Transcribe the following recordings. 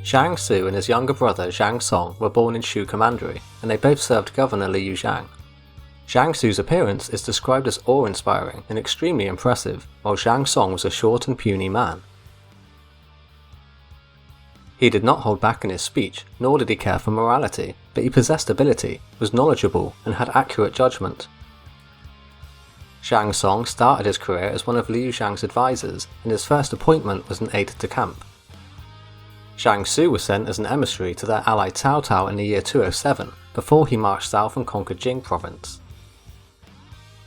Zhang Su and his younger brother Zhang Song were born in Shou Commandery, and they both served Governor Liu Zhang. Zhang Su's appearance is described as awe-inspiring and extremely impressive, while Zhang Song was a short and puny man. He did not hold back in his speech, nor did he care for morality, but he possessed ability, was knowledgeable, and had accurate judgment. Zhang Song started his career as one of Liu Zhang's advisors, and his first appointment was an aide-de-camp. Zhang Su was sent as an emissary to their ally Cao Cao in the year 207, before he marched south and conquered Jing province.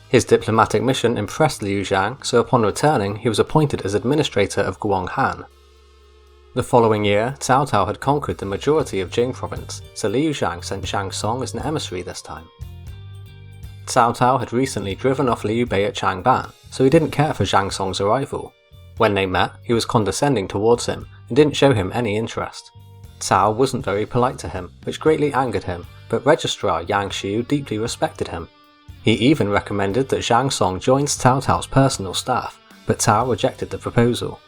His diplomatic mission impressed Liu Zhang, so upon returning he was appointed as administrator of Guang Han. The following year, Cao Cao had conquered the majority of Jing province, so Liu Zhang sent Zhang Song as an emissary this time. Cao Cao had recently driven off Liu Bei at Changban, so he didn't care for Zhang Song's arrival. When they met, he was condescending towards him and didn't show him any interest. Cao wasn't very polite to him, which greatly angered him, but Registrar Yang Shu deeply respected him. He even recommended that Zhang Song joins Cao Cao's personal staff, but Cao rejected the proposal.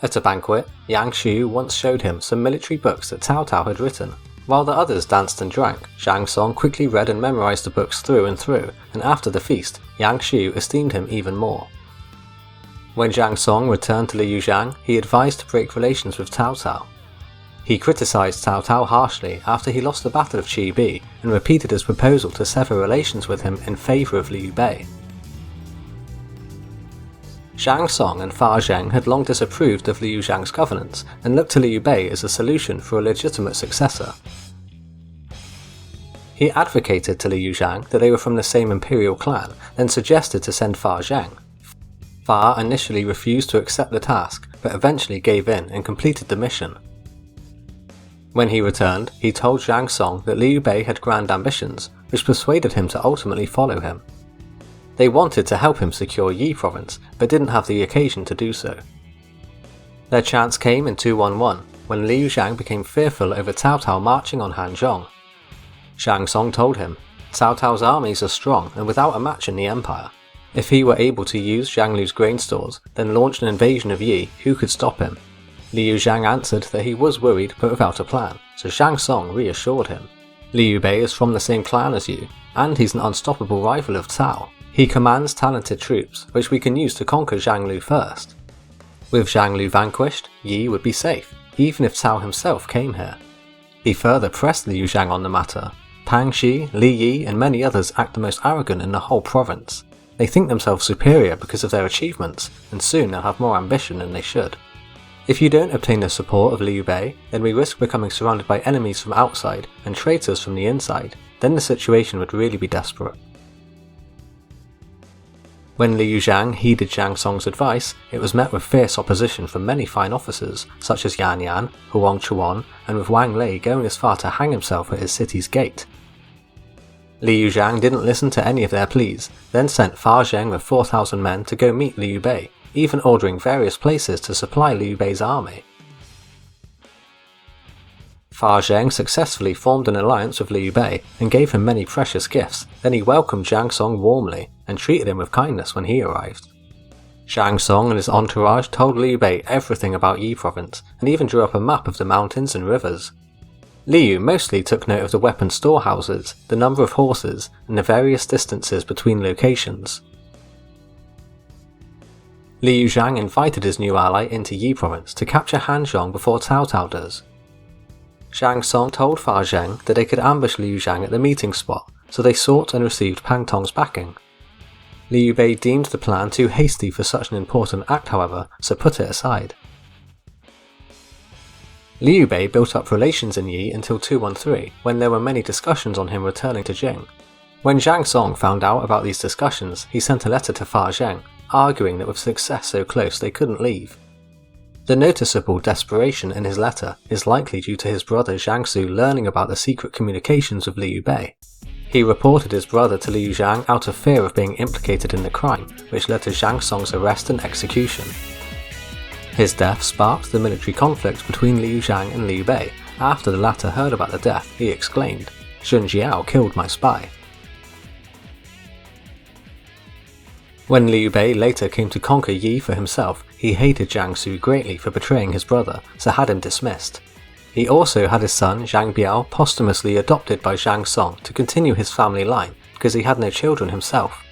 At a banquet, Yang Shu once showed him some military books that Cao Cao had written. While the others danced and drank, Zhang Song quickly read and memorized the books through and through, and after the feast, Yang Shu esteemed him even more. When Zhang Song returned to Liu Zhang, he advised to break relations with Cao Cao. He criticized Cao Cao harshly after he lost the Battle of Qi Bi and repeated his proposal to sever relations with him in favor of Liu Bei. Zhang Song and Fa Zheng had long disapproved of Liu Zhang's governance and looked to Liu Bei as a solution for a legitimate successor. He advocated to Liu Zhang that they were from the same imperial clan, then suggested to send Fa Zheng. Fa initially refused to accept the task, but eventually gave in and completed the mission. When he returned, he told Zhang Song that Liu Bei had grand ambitions, which persuaded him to ultimately follow him. They wanted to help him secure Yi province, but didn't have the occasion to do so. Their chance came in 211, when Liu Zhang became fearful over Cao Cao marching on Hanzhong. Zhang Song told him, Cao Cao's armies are strong and without a match in the empire. If he were able to use Zhang Lu's grain stores, then launch an invasion of Yi, who could stop him? Liu Zhang answered that he was worried but without a plan, so Zhang Song reassured him. Liu Bei is from the same clan as you, and he's an unstoppable rival of Cao. He commands talented troops, which we can use to conquer Zhang Lu first. With Zhang Lu vanquished, Yi would be safe, even if Cao himself came here. He further pressed Liu Zhang on the matter. Pang Xi, Li Yi, and many others act the most arrogant in the whole province. They think themselves superior because of their achievements, and soon they'll have more ambition than they should. If you don't obtain the support of Liu Bei, then we risk becoming surrounded by enemies from outside and traitors from the inside. Then the situation would really be desperate. When Liu Zhang heeded Zhang Song's advice, it was met with fierce opposition from many fine officers, such as Yan Yan, Huang Chuan, and with Wang Lei going as far to hang himself at his city's gate. Liu Zhang didn't listen to any of their pleas, then sent Fa Zheng with 4,000 men to go meet Liu Bei, even ordering various places to supply Liu Bei's army. Fa Zheng successfully formed an alliance with Liu Bei and gave him many precious gifts, then he welcomed Zhang Song warmly and treated him with kindness when he arrived. Zhang Song and his entourage told Liu Bei everything about Yi province and even drew up a map of the mountains and rivers. Liu mostly took note of the weapon storehouses, the number of horses, and the various distances between locations. Liu Zhang invited his new ally into Yi province to capture Hanzhong before Cao Cao does. Zhang Song told Fa Zheng that they could ambush Liu Zhang at the meeting spot, so they sought and received Pang Tong's backing. Liu Bei deemed the plan too hasty for such an important act, however, so put it aside. Liu Bei built up relations in Yi until 213, when there were many discussions on him returning to Jing. When Zhang Song found out about these discussions, he sent a letter to Fa Zheng, arguing that with success so close they couldn't leave. The noticeable desperation in his letter is likely due to his brother Zhang Su learning about the secret communications with Liu Bei. He reported his brother to Liu Zhang out of fear of being implicated in the crime, which led to Zhang Song's arrest and execution. His death sparked the military conflict between Liu Zhang and Liu Bei. After the latter heard about the death, he exclaimed, "Zheng Jiao killed my spy." When Liu Bei later came to conquer Yi for himself, he hated Zhang Su greatly for betraying his brother, so had him dismissed. He also had his son Zhang Biao posthumously adopted by Zhang Song to continue his family line because he had no children himself.